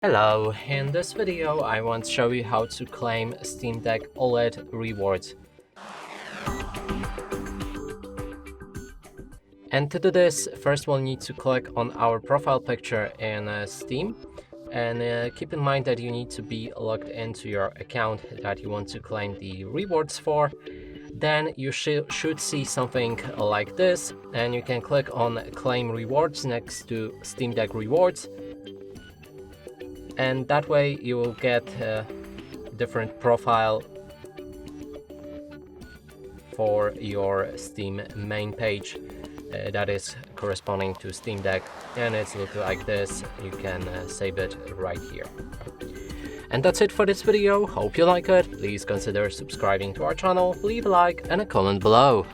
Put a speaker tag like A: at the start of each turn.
A: Hello, in this video I want to show you how to claim Steam Deck OLED rewards. And to do this, first we'll need to click on our profile picture in Steam, and keep in mind that you need to be logged into your account that you want to claim the rewards for. Then you should see something like this, and you can click on claim rewards next to Steam Deck rewards. And that way you will get a different profile for your Steam main page that is corresponding to Steam Deck, and it's look like this. You can save it right here. And that's it for this video. Hope you like it. Please consider subscribing to our channel, leave a like and a comment below.